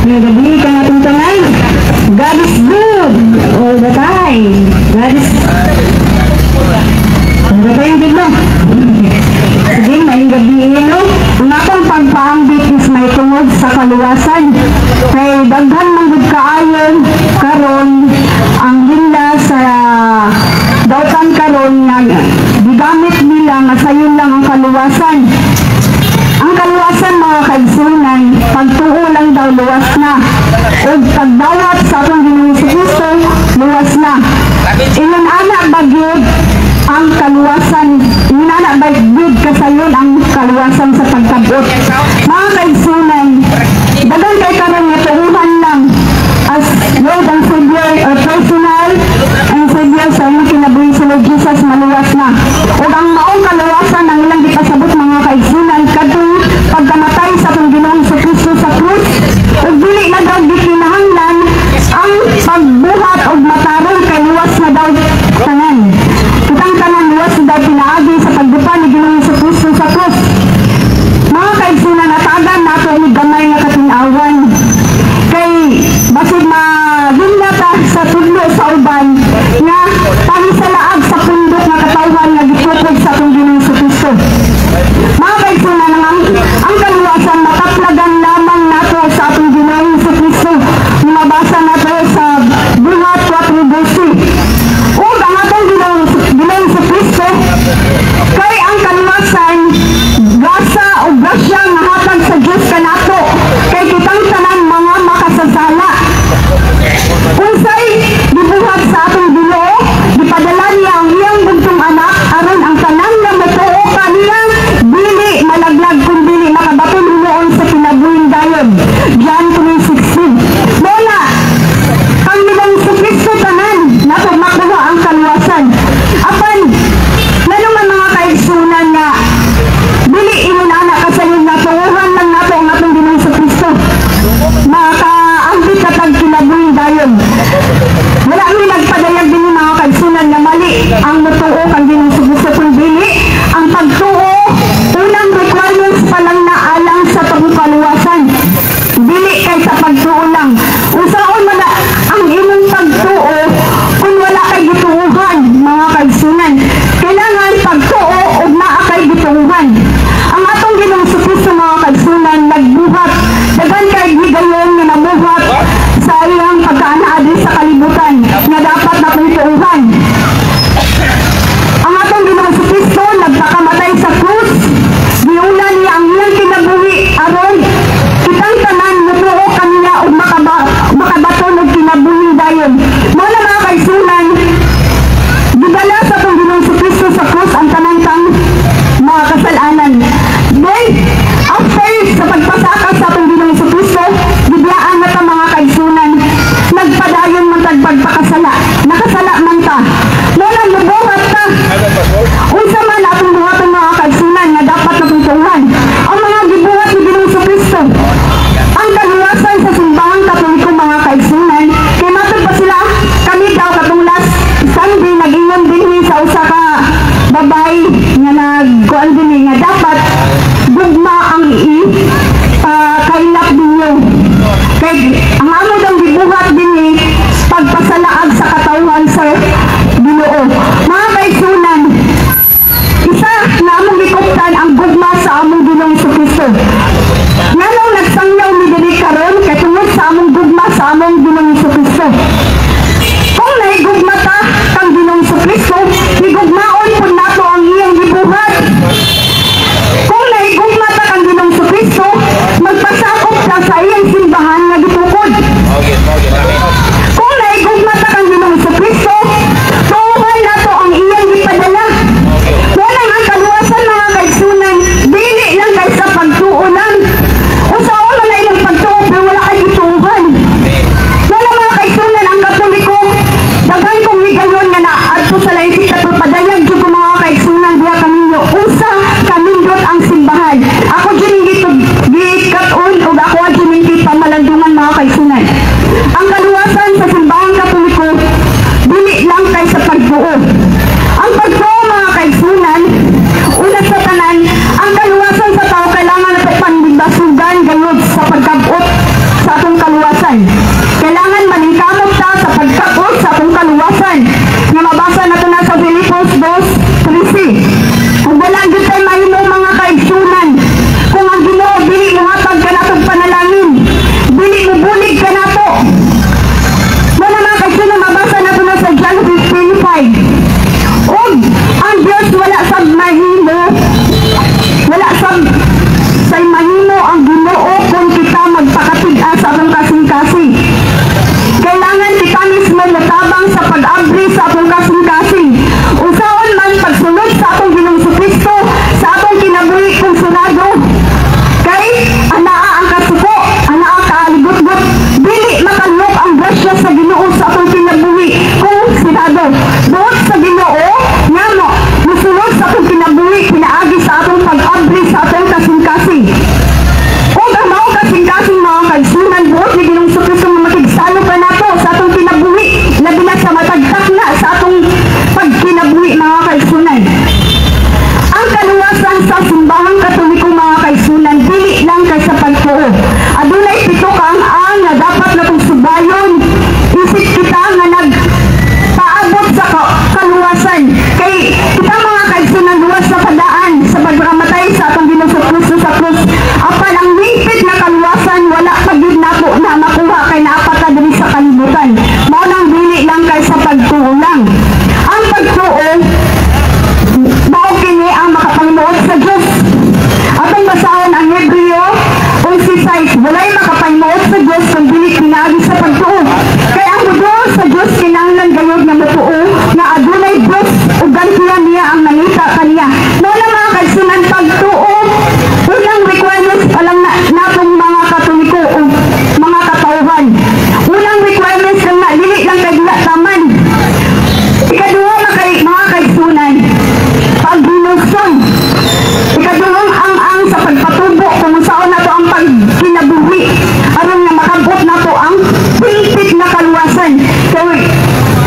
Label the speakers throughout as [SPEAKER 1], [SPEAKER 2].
[SPEAKER 1] May gabi ka natin tanay. God is good all the time. God is... Ano ba yung good, no? Sige, may gabi no? Ang akong pagpaambit is may tungod sa kaluwasan. Kay daghan manggod kaayon karon ang hinla sa dautan karon nga gigamit nila nga sayon lang ang kaluwasan. Ang kaluwasan mga kaigsunan, pagtuo lang daw luwas na. O pagdawat sa atong Ginoong Kristo, luwas na. Iyon ana bagyod ang kaluwasan. Iyon ana bagyod kasayon ang kaluwasan sa pagkabot. Mga kaigsunan, dagan kay karon nga tuuhan lang as Lord and Savior or personal and Savior sa imong kinabuhi si Lord Jesus maluwas na. O ang maong kaluwasan ang ilang gipasabot mga kaigsunan kadtong pagkamatay sa atong Ginoong Kristo sa krus. O dili na daw gikinahanglan ang pagbuhat o matarong kay luwas na daw tanan. Kitang tanan luwas na daw pinaagi sa pagdupa ni Ginoong Kristo sa krus. Mga kaigsunan, natagan nato ni gamay nga katinawan. Kay basid maginlata sa tudlo sa uban nga panisalaag sa pundok nga katawan nga gitukod sa atong Ginoong Kristo. Mga kaigsunan, ang kaluwasan mataplagan lamang nato sa atong Ginoong Kristo. Mabasa nato sa Buhat 4:12. O ang atong Ginoong Kristo kay ang kaluwasan grasa o grasya nga hatag sa Diyos kanato kay kitang tanan mga makasasala. Unsay gibuhat sa atong Ginoo, gipadala niya ang iyang bugtong anak aron ang tanan nga matuo kaniya dili malaglag kun dili makabaton hinuon sa kinabuhing dayon. John 3:16. Mola ang Ginoong Kristo tanan nato makuha ang kaluwasan. Apan nanuman mga kaigsunan nga dili ingon ana kasayon nga tuuhan lang nato ang atong Ginoong Kristo. Makaambit katag kinabuhing dayon. Wala mi nagpadayag din mga kaigsunan nga mali ang mutuo kang Ginoong Kristo kun dili ang pagtuo unang requirements pa lang na alang sa pagkaluwasan. Dili kay sa pagtuo lang. Usaon man ang imong pagtuo kung wala kay gituuhan mga kaigsunan. Kailangan pagtuo ug naa kay gituuhan. Ang atong Ginoong Kristo mga kaigsunan nagbuhat daghan kay gigayon nga nabuhat sa iyang pagkaanaa sa kalibutan nga dapat na tuuhan. Ang atong Ginoong Kristo nagpakamatay sa krus. Giuna niya ang iyang kinabuhi aron kitang tanan mutuo kaniya ug makabaton og kinabuhi dayon. Mao na mga kaigsunan, gidala sa atong Ginoong Kristo sa krus ang tanan kang mga kasalanan. Then after sa pagpasaka sa atong Ginoong Kristo, gibiyaan na ta mga kaigsunan, nagpadayon man tag pagpakasala. Nakasala man ta. Muna mubuhat ta. Unsa man atong buhaton mga kaigsunan nga dapat na tutuhan. Ang mga gibuhat ni Ginoong Kristo. Ang kaluwasan sa simbahang katoliko mga kaigsunan, kay matod pa sila kami daw katong last Sunday nag-ingon din sa usa ka babay nga nagkuan din nga dapat gugma ang kailap ninyo. Kay ang amo daw gibuhat din pagpasalaag sa katawhan sa Ginoo. Mga kaigsunan, isa na among gikuptan ang gugma sa among Ginoong Kristo. Nganong nagsangyaw ni diri karon kay tungod sa among gugma sa among Ginoong Kristo. Kung naigugma ta kang Ginoong Kristo, higugmaon pud nato ang iyang gibuhat. Kung naigugma ta kang Ginoong Kristo, magpasakop ta sa iyang simbahan nga gitukod. Kung naigugma ta kang Ginoong Kristo, tuuhan nato ang iyang gipadala. Wala ang kaluwasan mga kaigsunan, dili lang kay sa pagtuo lang. Usaon man na ilang pagtuo pero wala kay gituuhan. Diyos kung dili pinaagi sa pagtuo. Kaya ang muduo sa Diyos kinahanglan gayud nga matuo nga adunay Diyos ug gantihan niya ang nangita kaniya. Mao na mga kaigsunan pagtuo. Unang requirements pa lang natong mga Katoliko o mga katauhan. Unang requirements lang na dili lang kay diha taman. Ikaduha mga kaigsunan, paghinusong. Ikaduhang ang sa pagpatubo kung saan na to ang pagkinabuhi aron nga makabot na to ang pilpit na kaluwasan. So,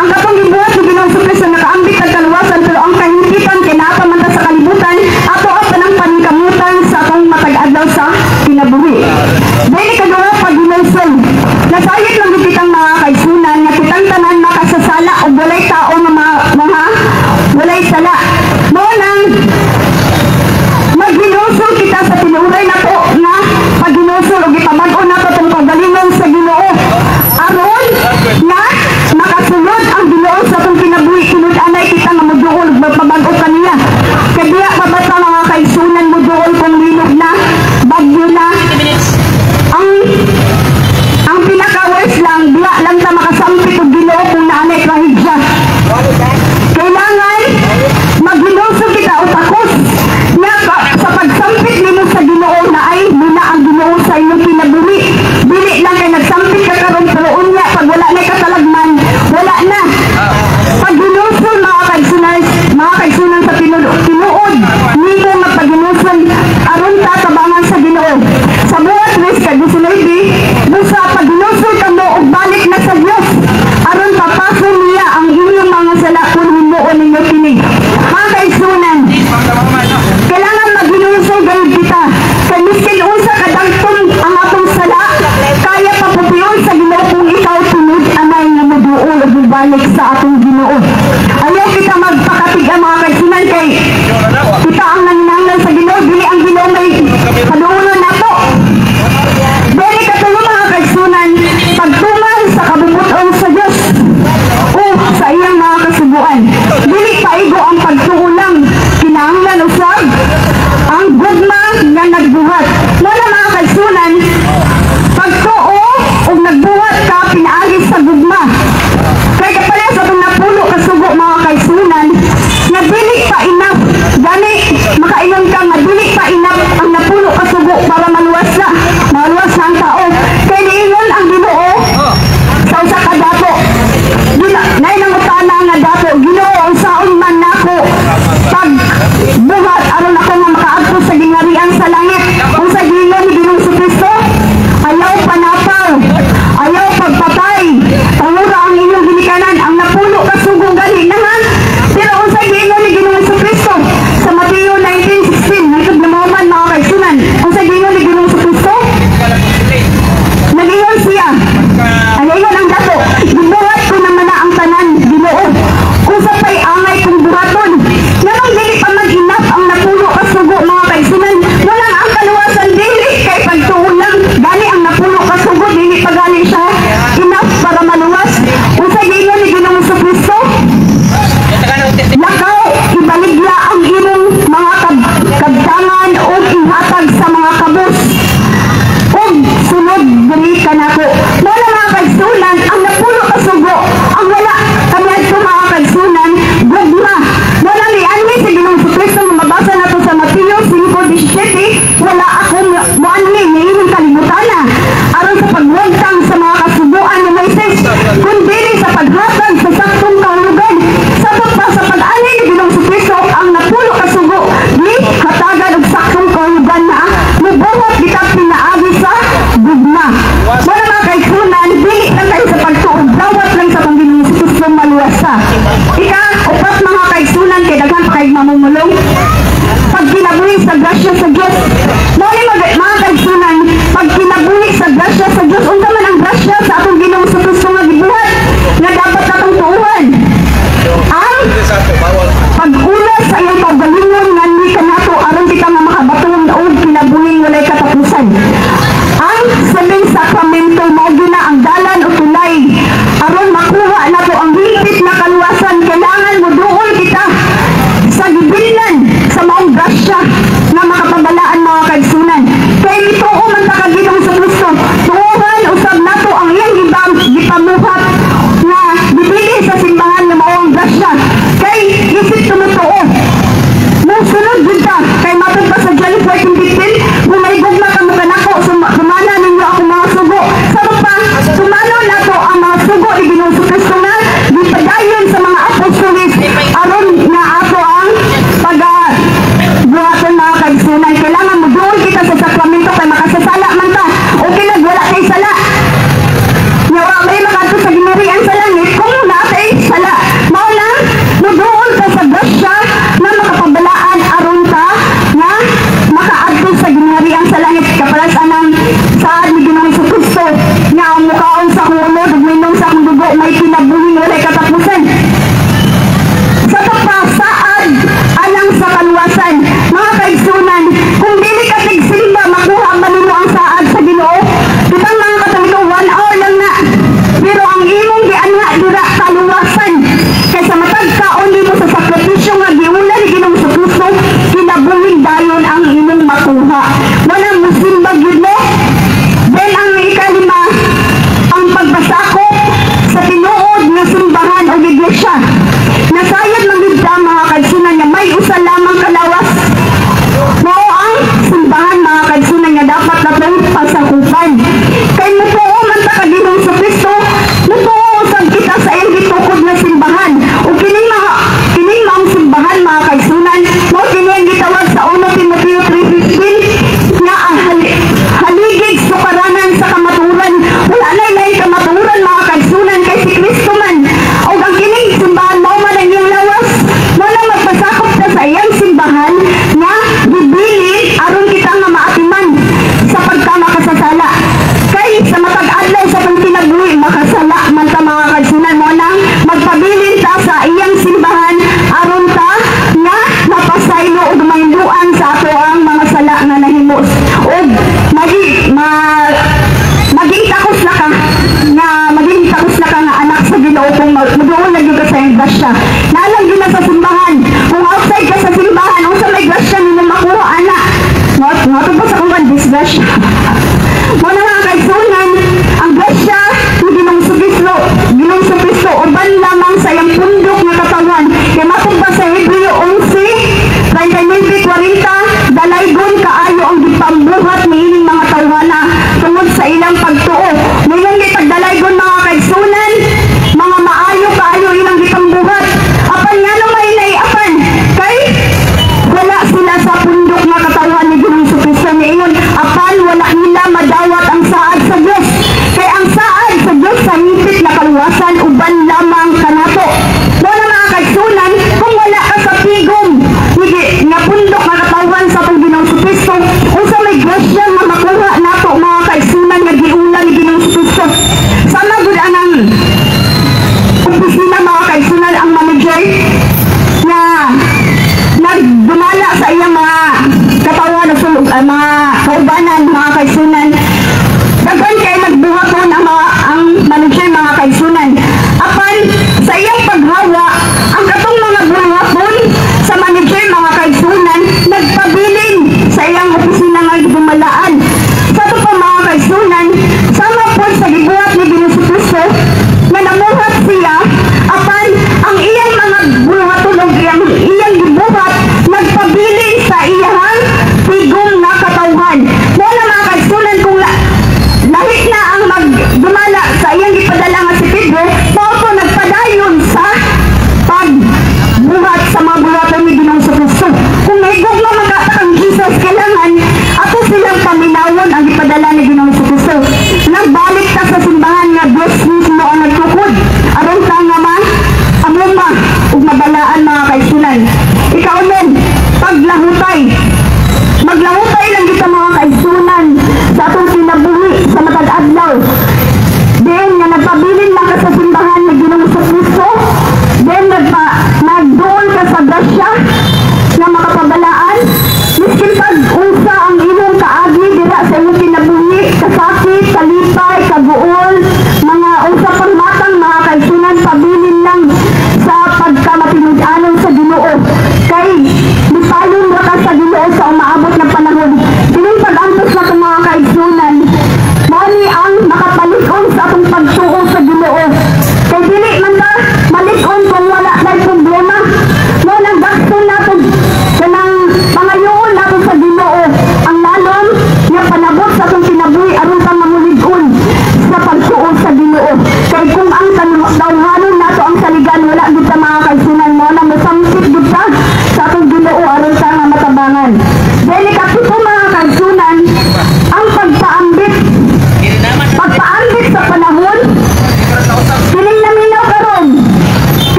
[SPEAKER 1] ang katong gibuhat ni Ginoong Jesucristo nakaambit ang kaluwasan pero ang kahingitan kinatamanta sa kalibutan ato pa ng paningkamutan sa atong matag-adlaw sa kinabuhi. Dahil ikaduha paghinusong. Nasayit lang kitang mga kaigsunan nga kitang tanan makasasala o walay tao nga mga walay sala. Mao nang maghinusol kita sa tinuray na po nga paghinusol o gipamag-o na to itong pagalingon sa Ginoo aron nga makasulod ang Ginoo sa itong kinabuhi kinud-anay kita nga muduol ug magpamag-o kaniya kaya diya mabasa mga kaigsunan muduol kung linog na bagyo na ang pinaka-worst lang diya lang ta makasampit og Ginoo kung naanay trahedya. Kailangan maghinusol kita o takos nga sa pagsampit nimo sa Ginoo na ay muna ang Ginoo sa iyong kinabuhi. Dili lang kay nagsampit ka karon pero unya pag wala na katalagman, wala na. Pag hinusol mga kaigsunan sa tinuod nimo nga paghinusol aron ta tabangan sa Ginoo. Sa buhat wis kay gusuloy busa paghinusol kamo og balik na sa Dios aron papason niya ang inyong mga sala kung himuon ninyo kini. Mga kaigsunan, kailangan maghinusol gayud kita. Kay miskin unsa kadagtong ang atong sala, kaya papupiyon sa Ginoo kung ikaw tunod-anay nga moduol ug balik sa atong Ginoo. Ayaw kita magpakatiga mga kaigsunan kay kita ang nanginahanglan sa Ginoo, dili ang Ginoo may kaduolon nato. Dili katulo mga kaigsunan, pagtuman sa kabubuton sa Dios o sa iyang mga kasubuan. Dili paigo ang pagtuo lang, kinahanglan usab ang gugma nga nagbuhat. Muna mga kaigsunan, pagtuo o nagbuhat ka pinaagi sa gugma. Kaya kapala sa itong napulo kasugo mga kaigsunan, na dili pa enough. Gani, makainom ka nga dili pa enough ang napulo kasugo para maluwas na ang tao. Kaya niingon ang Ginoo sa usa ka dato. Nay nangutana nga dato, Ginoo unsaon man nako pagbuhat aron ako nga makaadto sa gingharian sa langit. Unsa giingon ni Ginoong Jesucristo? Ayaw panapaw, ayaw pagpatay, pangura ang inyong ginikanan, ang napulo kasugo gani naman. Pero unsa giingon ni Ginoong Jesucristo sa Mateo 19:16, hangtod na man mga kaigsunan, unsa giingon ni Ginoong Jesucristo? Nag-ingon siya, ang ingon ang dato, gibuhat ko naman na ang tanan, Ginoo. Kung sa pa'y angay kong buhaton, namang dili pa mag-enough ang napulo kasugo mga kaigsunan. Wala ang kaluwasan dili kay pagtuon lang. Gani ang napulo kasugo, dili pa gani siya enough para maluwas. Kung sa gingon ni Ginoong Jesucristo, lakaw, ibaligya ang imong mga kabtangan o ihatag sa mga kabus. Og sunod diri ka nako. Wala mga kaigsunan, ang napulo kasugo, ang wala kanyad ko mga kaigsunan, gugma. Wala ni anli sa Ginoong Jesucristo nga mabasa nato sa Mateo 5:17, wala akong muanli ni inyong kalibutan na aron sa pagwagtang sa mga kasugoan ni Moises, kundi sa paghatag sa saktong kahulugan. Sabot pa sa pag-ani ni Ginoong Jesucristo ang napulo kasugo, di hatagan og saktong kahulugan na mubuhat kita pinaagi sa gugma. Wala mga kaigsunan, dili lang tayo sa pagtuog, dawat lang sa pang Ginoong Jesucristo maluwasa. Upat mga kaigsunan kay daghan pa kay mamumulong. Pag kinabuhi sa grasya sa Dios. Mali mga kaigsunan, pag kinabuhi sa grasya sa Dios, unsa man ang grasya sa atong Ginoong Jesucristo nga gibuhat nga dapat atong tuuhan. Ang pag-ulas sa iyong pagalingon nga ni kanato aron kita nga makabaton og kinabuhi walay katapusan. Ang 7 sakramento mao